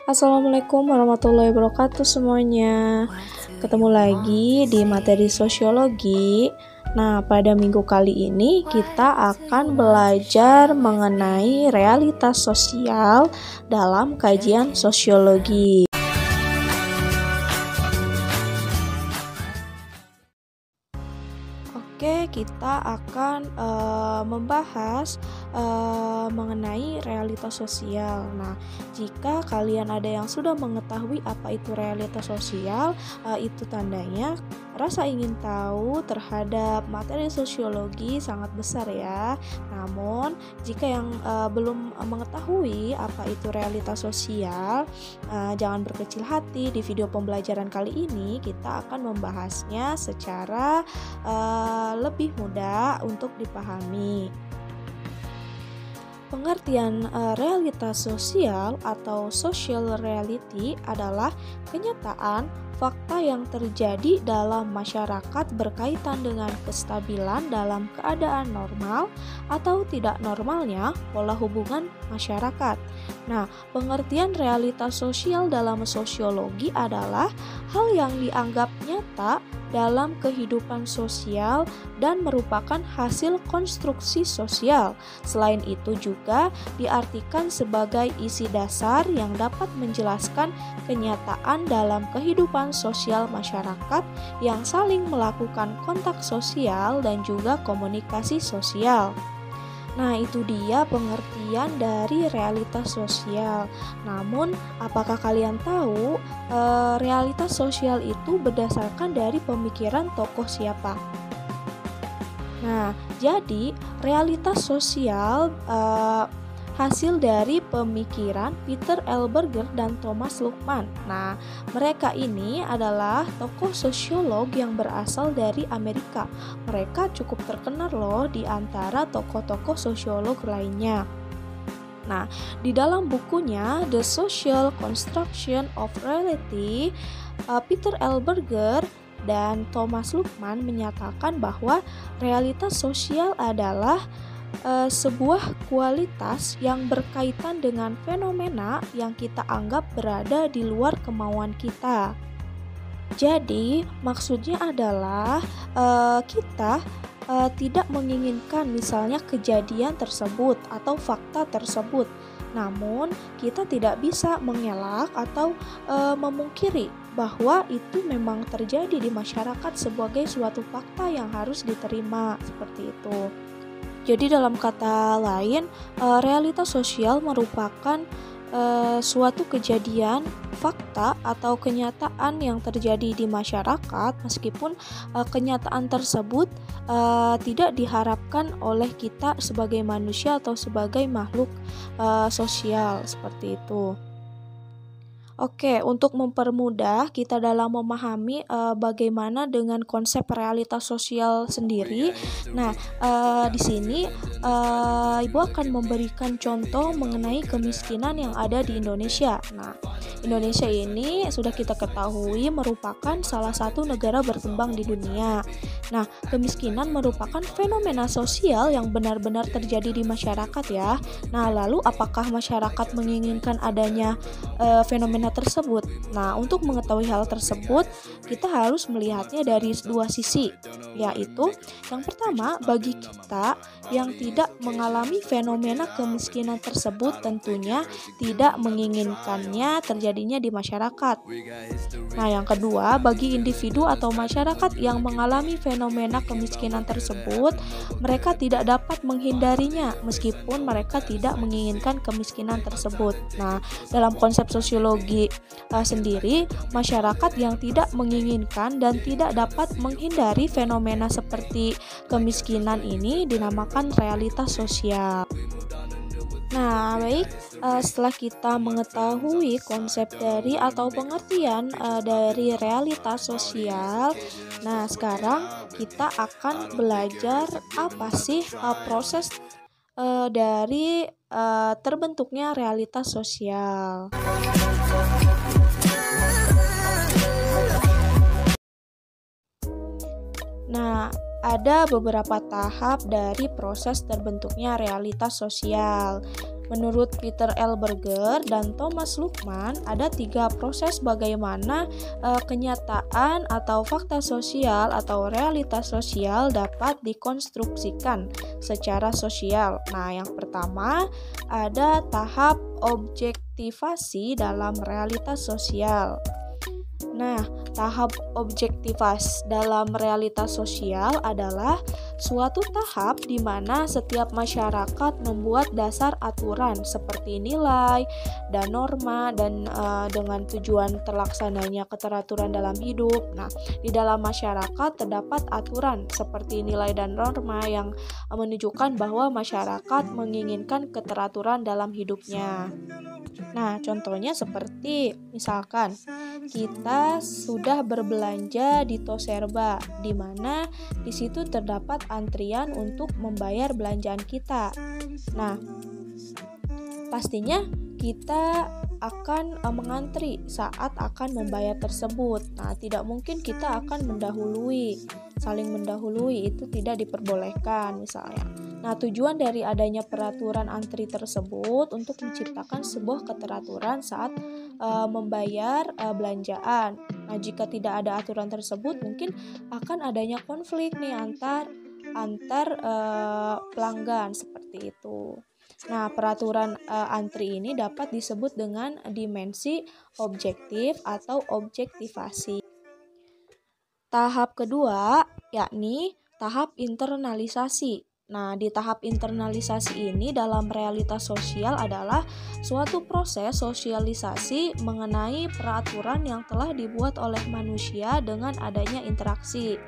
Assalamualaikum warahmatullahi wabarakatuh semuanya. Ketemu lagi di materi sosiologi. Nah, pada minggu kali ini kita akan belajar mengenai realitas sosial dalam kajian sosiologi. Oke, kita akan membahas mengenai realitas sosial. Nah, jika kalian ada yang sudah mengetahui apa itu realitas sosial, itu tandanya rasa ingin tahu terhadap materi sosiologi sangat besar ya. Namun, jika yang belum mengetahui apa itu realitas sosial, jangan berkecil hati. Di video pembelajaran kali ini kita akan membahasnya secara lebih mudah untuk dipahami. Pengertian realitas sosial atau social reality adalah kenyataan fakta yang terjadi dalam masyarakat berkaitan dengan kestabilan dalam keadaan normal atau tidak normalnya pola hubungan masyarakat. Nah, pengertian realitas sosial dalam sosiologi adalah hal yang dianggap nyata dalam kehidupan sosial dan merupakan hasil konstruksi sosial. Selain itu juga diartikan sebagai isi dasar yang dapat menjelaskan kenyataan dalam kehidupan sosial masyarakat yang saling melakukan kontak sosial dan juga komunikasi sosial. Nah, itu dia pengertian dari realitas sosial. Namun, apakah kalian tahu realitas sosial itu berdasarkan dari pemikiran tokoh siapa? Nah, jadi realitas sosial hasil dari pemikiran Peter L. Berger dan Thomas Luhmann. Nah, mereka ini adalah tokoh sosiolog yang berasal dari Amerika. Mereka cukup terkenal loh di antara tokoh-tokoh sosiolog lainnya. Nah, di dalam bukunya The Social Construction of Reality, Peter L. Berger dan Thomas Luhmann menyatakan bahwa realitas sosial adalah sebuah kualitas yang berkaitan dengan fenomena yang kita anggap berada di luar kemauan kita. Jadi, maksudnya adalah kita tidak menginginkan misalnya kejadian tersebut atau fakta tersebut. Namun, kita tidak bisa mengelak atau memungkiri bahwa itu memang terjadi di masyarakat sebagai suatu fakta yang harus diterima, seperti itu. Jadi dalam kata lain, realitas sosial merupakan suatu kejadian, fakta atau kenyataan yang terjadi di masyarakat meskipun kenyataan tersebut tidak diharapkan oleh kita sebagai manusia atau sebagai makhluk sosial, seperti itu. Oke, untuk mempermudah kita dalam memahami bagaimana dengan konsep realitas sosial sendiri. Nah, di sini Ibu akan memberikan contoh mengenai kemiskinan yang ada di Indonesia. Nah, Indonesia ini sudah kita ketahui merupakan salah satu negara berkembang di dunia. Nah, kemiskinan merupakan fenomena sosial yang benar-benar terjadi di masyarakat ya. Nah, lalu apakah masyarakat menginginkan adanya fenomena tersebut? Nah, untuk mengetahui hal tersebut, kita harus melihatnya dari dua sisi, yaitu yang pertama, bagi kita yang tidak mengalami fenomena kemiskinan tersebut tentunya tidak menginginkannya terjadinya di masyarakat. Nah, yang kedua, bagi individu atau masyarakat yang mengalami fenomena kemiskinan tersebut, mereka tidak dapat menghindarinya meskipun mereka tidak menginginkan kemiskinan tersebut. Nah, dalam konsep sosiologi sendiri, masyarakat yang tidak menginginkan dan tidak dapat menghindari fenomena seperti kemiskinan ini dinamakan realitas sosial. Nah, baik, setelah kita mengetahui konsep dari atau pengertian dari realitas sosial, nah sekarang kita akan belajar apa sih proses dari terbentuknya realitas sosial. Nah, ada beberapa tahap dari proses terbentuknya realitas sosial. Menurut Peter L. Berger dan Thomas Luckman, ada 3 proses bagaimana kenyataan atau fakta sosial atau realitas sosial dapat dikonstruksikan secara sosial. Nah, yang pertama ada tahap objektivasi dalam realitas sosial. Nah, tahap objektivasi dalam realitas sosial adalah suatu tahap di mana setiap masyarakat membuat dasar aturan seperti nilai dan norma dan dengan tujuan terlaksananya keteraturan dalam hidup. Nah, di dalam masyarakat terdapat aturan seperti nilai dan norma yang menunjukkan bahwa masyarakat menginginkan keteraturan dalam hidupnya. Nah, contohnya seperti misalkan kita sudah berbelanja di Toserba, di mana di situ terdapat antrian untuk membayar belanjaan kita. Nah, pastinya kita akan mengantri saat akan membayar tersebut. Nah, tidak mungkin kita akan saling mendahului itu tidak diperbolehkan misalnya. Nah, tujuan dari adanya peraturan antri tersebut untuk menciptakan sebuah keteraturan saat membayar belanjaan. Nah, jika tidak ada aturan tersebut, mungkin akan adanya konflik nih antar pelanggan seperti itu. Nah, peraturan antri ini dapat disebut dengan dimensi objektif atau objektivasi. Tahap kedua yakni tahap internalisasi. Nah, di tahap internalisasi ini dalam realitas sosial adalah suatu proses sosialisasi mengenai peraturan yang telah dibuat oleh manusia dengan adanya interaksi.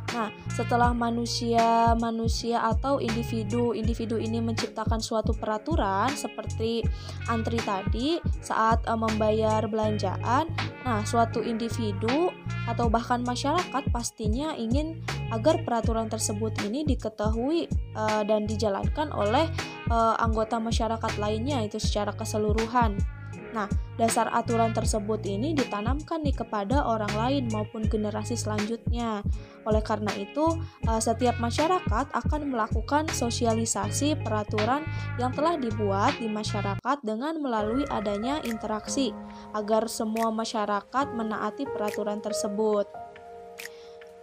Nah, setelah manusia atau individu ini menciptakan suatu peraturan seperti antri tadi saat membayar belanjaan, nah suatu individu atau bahkan masyarakat pastinya ingin agar peraturan tersebut ini diketahui dan dijalankan oleh anggota masyarakat lainnya itu secara keseluruhan. Nah, dasar aturan tersebut ini ditanamkan nih kepada orang lain maupun generasi selanjutnya. Oleh karena itu, setiap masyarakat akan melakukan sosialisasi peraturan yang telah dibuat di masyarakat dengan melalui adanya interaksi agar semua masyarakat menaati peraturan tersebut.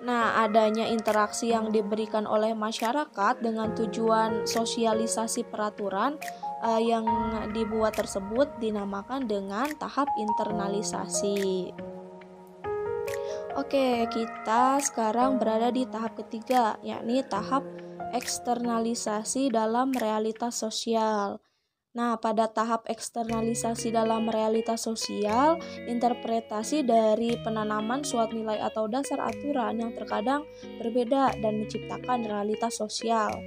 Nah, adanya interaksi yang diberikan oleh masyarakat dengan tujuan sosialisasi peraturan yang dibuat tersebut dinamakan dengan tahap internalisasi. Oke, kita sekarang berada di tahap ketiga, yakni tahap eksternalisasi dalam realitas sosial. Nah, pada tahap eksternalisasi dalam realitas sosial, interpretasi dari penanaman suatu nilai atau dasar aturan yang terkadang berbeda dan menciptakan realitas sosial.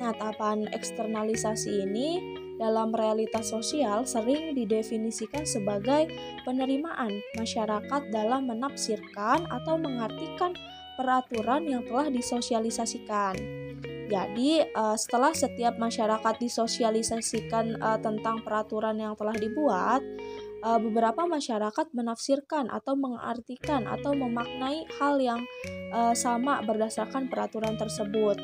Nah, tahapan eksternalisasi ini dalam realitas sosial sering didefinisikan sebagai penerimaan masyarakat dalam menafsirkan atau mengartikan peraturan yang telah disosialisasikan. Jadi, setelah setiap masyarakat disosialisasikan tentang peraturan yang telah dibuat, beberapa masyarakat menafsirkan atau mengartikan atau memaknai hal yang sama berdasarkan peraturan tersebut.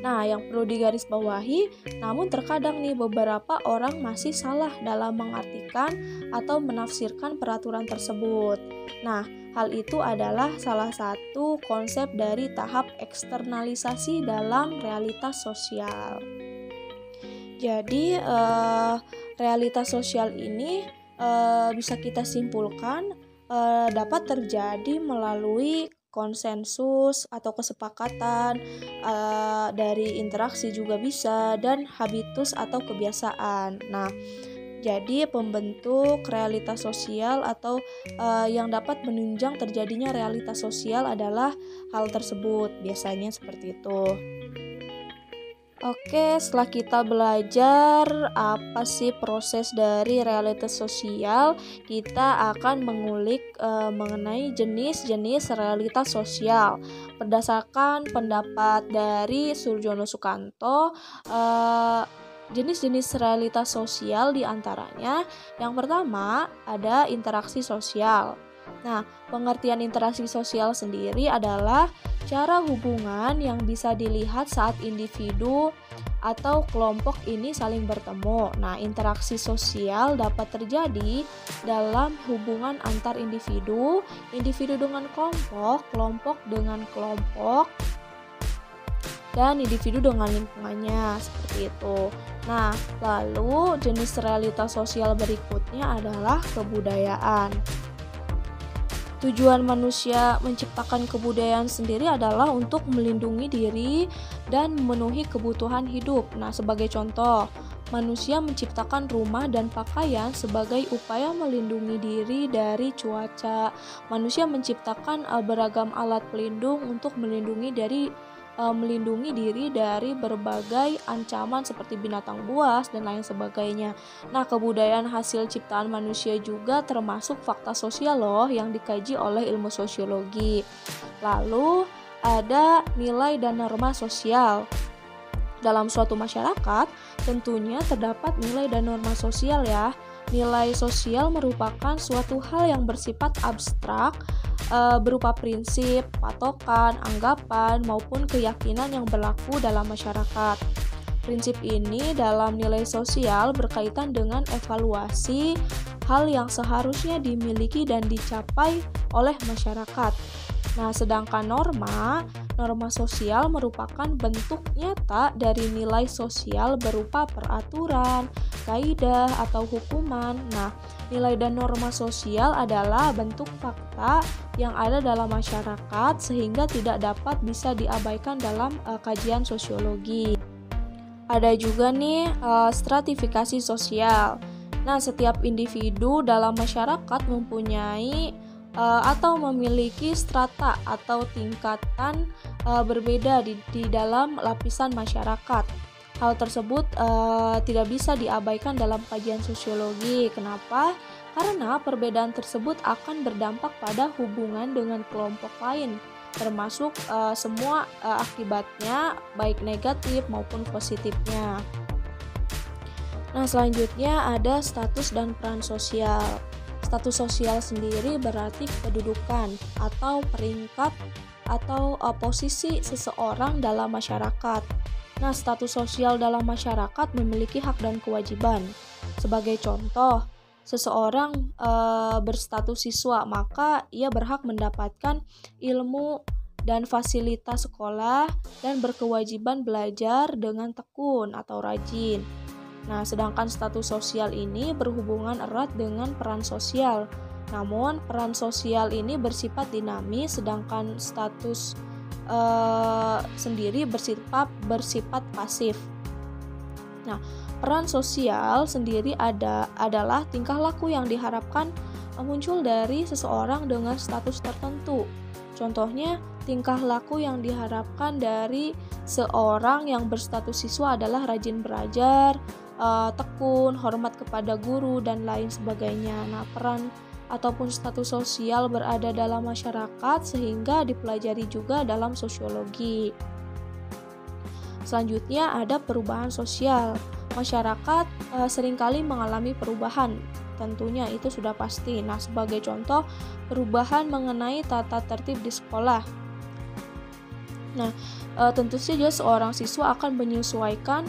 Nah, yang perlu digarisbawahi, namun terkadang nih beberapa orang masih salah dalam mengartikan atau menafsirkan peraturan tersebut. Nah, hal itu adalah salah satu konsep dari tahap eksternalisasi dalam realitas sosial. Jadi, realitas sosial ini bisa kita simpulkan dapat terjadi melalui konsensus atau kesepakatan dari interaksi juga bisa, dan habitus atau kebiasaan. Nah, jadi pembentuk realitas sosial atau yang dapat menunjang terjadinya realitas sosial adalah hal tersebut, biasanya seperti itu. Oke, setelah kita belajar apa sih proses dari realitas sosial, kita akan mengulik mengenai jenis-jenis realitas sosial. Berdasarkan pendapat dari Surjono Sukanto, jenis-jenis realitas sosial diantaranya yang pertama ada interaksi sosial. Nah, pengertian interaksi sosial sendiri adalah cara hubungan yang bisa dilihat saat individu atau kelompok ini saling bertemu. Nah, interaksi sosial dapat terjadi dalam hubungan antar individu, individu dengan kelompok, kelompok dengan kelompok, dan individu dengan lingkungannya, seperti itu. Nah, lalu jenis realitas sosial berikutnya adalah kebudayaan. Tujuan manusia menciptakan kebudayaan sendiri adalah untuk melindungi diri dan memenuhi kebutuhan hidup. Nah, sebagai contoh, manusia menciptakan rumah dan pakaian sebagai upaya melindungi diri dari cuaca. Manusia menciptakan beragam alat pelindung untuk melindungi diri dari berbagai ancaman seperti binatang buas dan lain sebagainya. Nah, kebudayaan hasil ciptaan manusia juga termasuk fakta sosial loh yang dikaji oleh ilmu sosiologi. Lalu ada nilai dan norma sosial. Dalam suatu masyarakat tentunya terdapat nilai dan norma sosial ya. Nilai sosial merupakan suatu hal yang bersifat abstrak, berupa prinsip, patokan, anggapan, maupun keyakinan yang berlaku dalam masyarakat. Prinsip ini dalam nilai sosial berkaitan dengan evaluasi hal yang seharusnya dimiliki dan dicapai oleh masyarakat. Nah, sedangkan norma sosial merupakan bentuk nyata dari nilai sosial berupa peraturan, kaidah, atau hukuman. Nah, nilai dan norma sosial adalah bentuk fakta yang ada dalam masyarakat sehingga tidak dapat bisa diabaikan dalam kajian sosiologi. Ada juga nih stratifikasi sosial. Nah, setiap individu dalam masyarakat mempunyai atau memiliki strata atau tingkatan berbeda di dalam lapisan masyarakat. Hal tersebut tidak bisa diabaikan dalam kajian sosiologi. Kenapa? Karena perbedaan tersebut akan berdampak pada hubungan dengan kelompok lain, termasuk semua akibatnya, baik negatif maupun positifnya. Nah, selanjutnya ada status dan peran sosial. Status sosial sendiri berarti kedudukan atau peringkat atau posisi seseorang dalam masyarakat. Nah, status sosial dalam masyarakat memiliki hak dan kewajiban. Sebagai contoh, seseorang berstatus siswa, maka ia berhak mendapatkan ilmu dan fasilitas sekolah dan berkewajiban belajar dengan tekun atau rajin. Nah, sedangkan status sosial ini berhubungan erat dengan peran sosial. Namun, peran sosial ini bersifat dinamis, sedangkan status sendiri bersifat pasif. Nah, peran sosial sendiri adalah tingkah laku yang diharapkan muncul dari seseorang dengan status tertentu. Contohnya, tingkah laku yang diharapkan dari seorang yang berstatus siswa adalah rajin belajar, tekun, hormat kepada guru, dan lain sebagainya. Nah, peran ataupun status sosial berada dalam masyarakat sehingga dipelajari juga dalam sosiologi. Selanjutnya ada perubahan sosial. Masyarakat seringkali mengalami perubahan, tentunya itu sudah pasti. Nah, sebagai contoh, perubahan mengenai tata tertib di sekolah. Nah, tentu saja seorang siswa akan menyesuaikan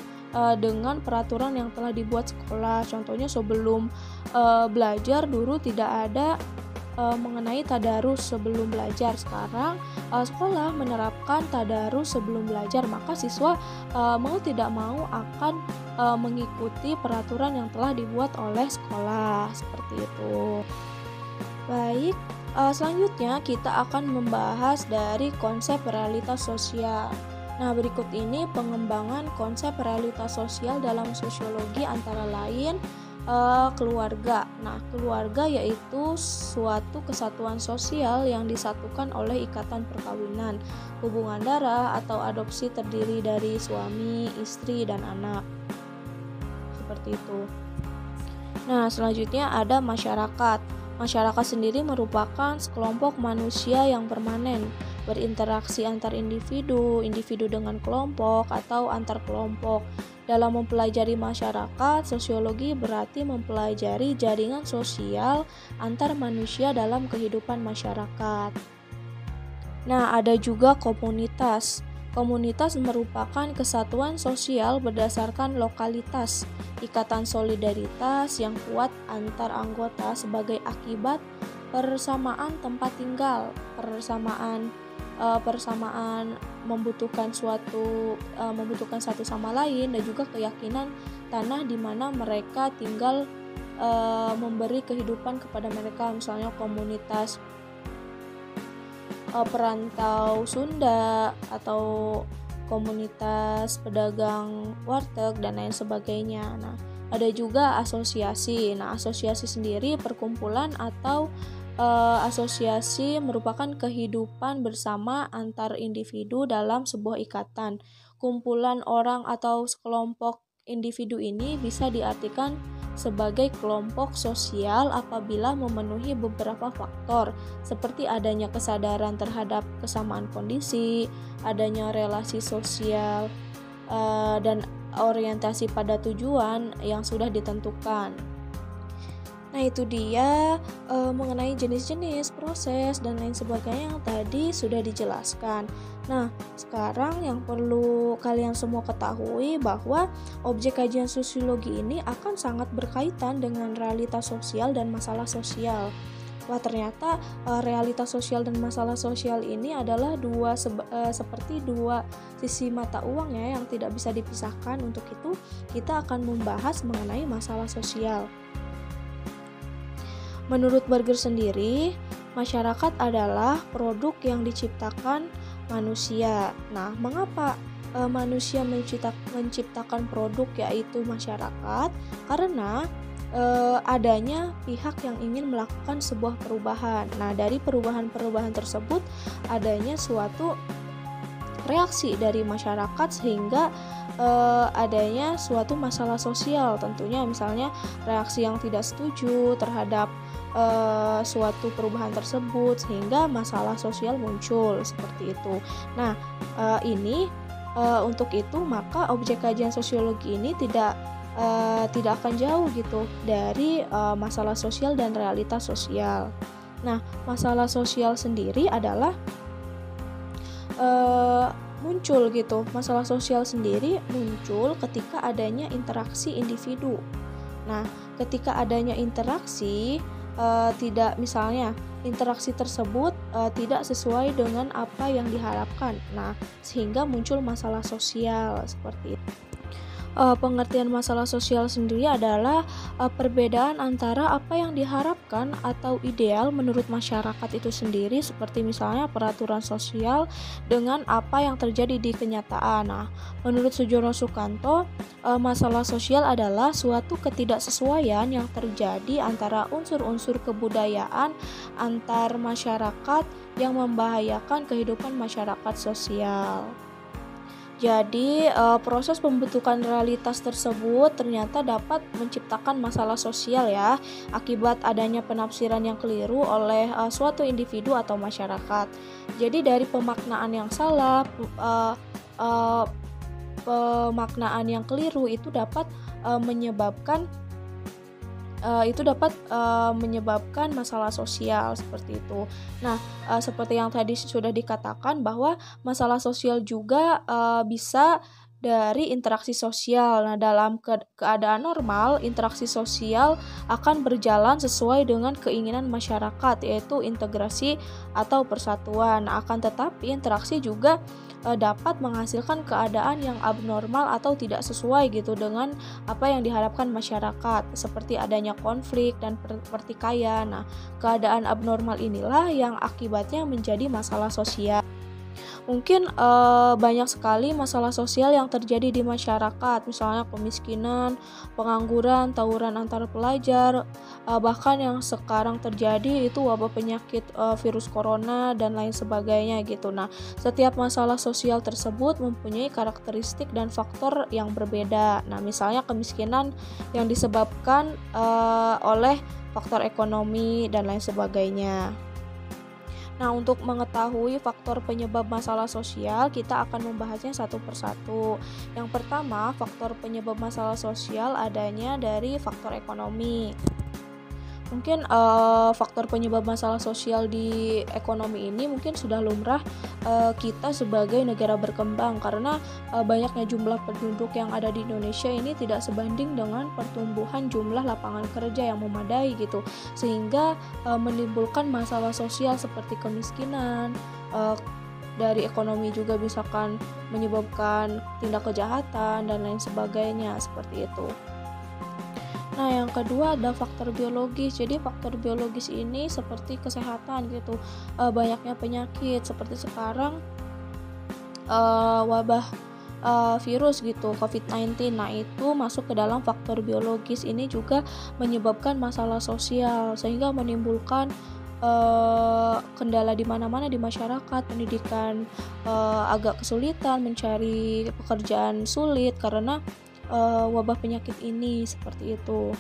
dengan peraturan yang telah dibuat sekolah. Contohnya sebelum belajar dulu tidak ada mengenai tadarus sebelum belajar. Sekarang sekolah menerapkan tadarus sebelum belajar, maka siswa mau tidak mau akan mengikuti peraturan yang telah dibuat oleh sekolah, seperti itu. Baik, selanjutnya kita akan membahas dari konsep realitas sosial. Nah, berikut ini pengembangan konsep realitas sosial dalam sosiologi antara lain keluarga. Nah, keluarga yaitu suatu kesatuan sosial yang disatukan oleh ikatan perkawinan, hubungan darah atau adopsi terdiri dari suami, istri, dan anak. Seperti itu. Nah, selanjutnya ada masyarakat. Masyarakat sendiri merupakan sekelompok manusia yang permanen, berinteraksi antar individu, individu dengan kelompok, atau antar kelompok. Dalam mempelajari masyarakat, sosiologi berarti mempelajari jaringan sosial antar manusia dalam kehidupan masyarakat. Nah, ada juga komunitas. Komunitas merupakan kesatuan sosial berdasarkan lokalitas, ikatan solidaritas yang kuat antar anggota sebagai akibat persamaan tempat tinggal, persamaan membutuhkan satu sama lain, dan juga keyakinan tanah di mana mereka tinggal memberi kehidupan kepada mereka, misalnya komunitas perantau Sunda atau komunitas pedagang warteg dan lain sebagainya. Nah, ada juga asosiasi. Nah, asosiasi sendiri perkumpulan atau asosiasi merupakan kehidupan bersama antar individu dalam sebuah ikatan. Kumpulan orang atau sekelompok individu ini bisa diartikan sebagai kelompok sosial apabila memenuhi beberapa faktor, seperti adanya kesadaran terhadap kesamaan kondisi, adanya relasi sosial, dan orientasi pada tujuan yang sudah ditentukan. Nah, itu dia mengenai jenis-jenis, proses, dan lain sebagainya yang tadi sudah dijelaskan. Nah, sekarang yang perlu kalian semua ketahui bahwa objek kajian sosiologi ini akan sangat berkaitan dengan realitas sosial dan masalah sosial. Wah, ternyata realitas sosial dan masalah sosial ini adalah seperti dua sisi mata uang ya, yang tidak bisa dipisahkan. Untuk itu, kita akan membahas mengenai masalah sosial. Menurut Berger sendiri, masyarakat adalah produk yang diciptakan manusia. Nah, mengapa manusia menciptakan produk yaitu masyarakat? Karena adanya pihak yang ingin melakukan sebuah perubahan. Nah, dari perubahan-perubahan tersebut adanya suatu reaksi dari masyarakat sehingga adanya suatu masalah sosial. Tentunya misalnya reaksi yang tidak setuju terhadap suatu perubahan tersebut sehingga masalah sosial muncul seperti itu. Nah, untuk itu maka objek kajian sosiologi ini tidak akan jauh gitu dari masalah sosial dan realitas sosial. Nah, masalah sosial sendiri adalah muncul gitu. Masalah sosial sendiri muncul ketika adanya interaksi individu. Nah, ketika adanya interaksi interaksi tersebut tidak sesuai dengan apa yang diharapkan. Nah, sehingga muncul masalah sosial seperti itu. Pengertian masalah sosial sendiri adalah perbedaan antara apa yang diharapkan atau ideal menurut masyarakat itu sendiri, seperti misalnya peraturan sosial dengan apa yang terjadi di kenyataan. Nah, menurut Sujono Sukanto, masalah sosial adalah suatu ketidaksesuaian yang terjadi antara unsur-unsur kebudayaan antar masyarakat yang membahayakan kehidupan masyarakat sosial. Jadi, proses pembentukan realitas tersebut ternyata dapat menciptakan masalah sosial ya, akibat adanya penafsiran yang keliru oleh suatu individu atau masyarakat. Jadi dari pemaknaan yang salah, pemaknaan yang keliru itu dapat menyebabkan masalah sosial seperti itu. Nah, seperti yang tadi sudah dikatakan bahwa masalah sosial juga bisa dari interaksi sosial. Nah, dalam keadaan normal, interaksi sosial akan berjalan sesuai dengan keinginan masyarakat, yaitu integrasi atau persatuan. Akan tetapi, interaksi juga dapat menghasilkan keadaan yang abnormal atau tidak sesuai gitu dengan apa yang diharapkan masyarakat, seperti adanya konflik dan pertikaian. Nah, keadaan abnormal inilah yang akibatnya menjadi masalah sosial. Mungkin banyak sekali masalah sosial yang terjadi di masyarakat, misalnya kemiskinan, pengangguran, tawuran antar pelajar, bahkan yang sekarang terjadi itu wabah penyakit virus corona dan lain sebagainya gitu. Nah, setiap masalah sosial tersebut mempunyai karakteristik dan faktor yang berbeda. Nah, misalnya kemiskinan yang disebabkan oleh faktor ekonomi dan lain sebagainya. Nah, untuk mengetahui faktor penyebab masalah sosial, kita akan membahasnya satu persatu. Yang pertama, faktor penyebab masalah sosial adanya dari faktor ekonomi. Mungkin faktor penyebab masalah sosial di ekonomi ini mungkin sudah lumrah kita sebagai negara berkembang, karena banyaknya jumlah penduduk yang ada di Indonesia ini tidak sebanding dengan pertumbuhan jumlah lapangan kerja yang memadai gitu, sehingga menimbulkan masalah sosial seperti kemiskinan. Dari ekonomi juga misalkan menyebabkan tindak kejahatan dan lain sebagainya seperti itu. Nah, yang kedua ada faktor biologis. Jadi faktor biologis ini seperti kesehatan gitu. Banyaknya penyakit seperti sekarang wabah virus gitu, COVID-19. Nah, itu masuk ke dalam faktor biologis. Ini juga menyebabkan masalah sosial sehingga menimbulkan kendala di mana-mana di masyarakat, pendidikan agak kesulitan, mencari pekerjaan sulit karena wabah penyakit ini seperti itu.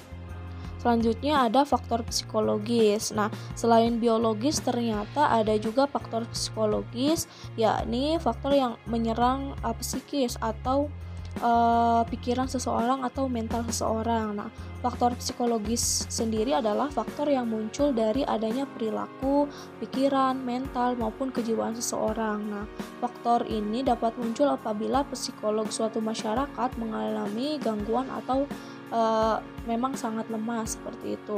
Selanjutnya ada faktor psikologis. Nah, selain biologis ternyata ada juga faktor psikologis, yakni faktor yang menyerang psikis atau pikiran seseorang atau mental seseorang. Nah, faktor psikologis sendiri adalah faktor yang muncul dari adanya perilaku, pikiran, mental maupun kejiwaan seseorang. Nah, faktor ini dapat muncul apabila psikolog suatu masyarakat mengalami gangguan atau memang sangat lemah seperti itu.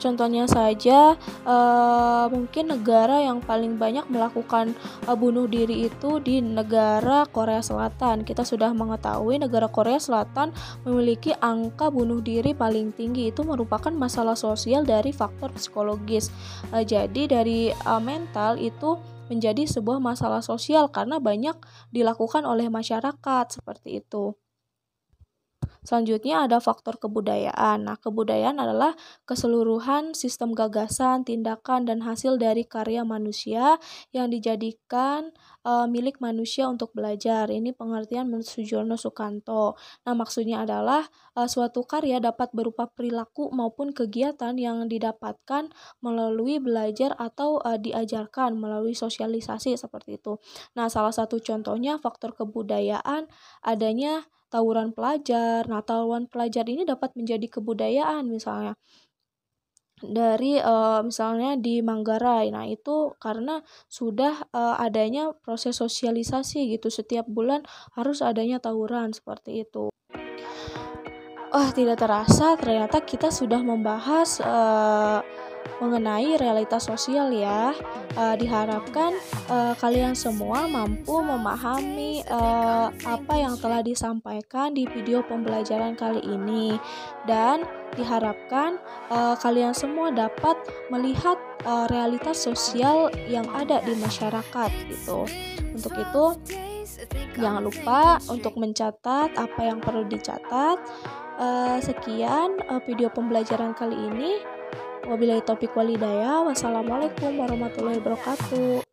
Contohnya saja, mungkin negara yang paling banyak melakukan bunuh diri itu di negara Korea Selatan. Kita sudah mengetahui negara Korea Selatan memiliki angka bunuh diri paling tinggi. Itu merupakan masalah sosial dari faktor psikologis. Jadi dari mental itu menjadi sebuah masalah sosial karena banyak dilakukan oleh masyarakat seperti itu. Selanjutnya ada faktor kebudayaan. Nah, kebudayaan adalah keseluruhan sistem gagasan, tindakan, dan hasil dari karya manusia yang dijadikan milik manusia untuk belajar. Ini pengertian menurut Sujono Sukanto. Nah, maksudnya adalah suatu karya dapat berupa perilaku maupun kegiatan yang didapatkan melalui belajar atau diajarkan melalui sosialisasi seperti itu. Nah, salah satu contohnya faktor kebudayaan adanya tawuran pelajar. Nah, tawuran pelajar ini dapat menjadi kebudayaan misalnya dari misalnya di Manggarai. Nah, itu karena sudah adanya proses sosialisasi gitu. Setiap bulan harus adanya tawuran seperti itu. Tidak terasa ternyata kita sudah membahas mengenai realitas sosial ya. Diharapkan kalian semua mampu memahami apa yang telah disampaikan di video pembelajaran kali ini, dan diharapkan kalian semua dapat melihat realitas sosial yang ada di masyarakat gitu. Untuk itu jangan lupa untuk mencatat apa yang perlu dicatat. Sekian video pembelajaran kali ini. Wabillahi taufiq walhidayah. Wassalamualaikum warahmatullahi wabarakatuh.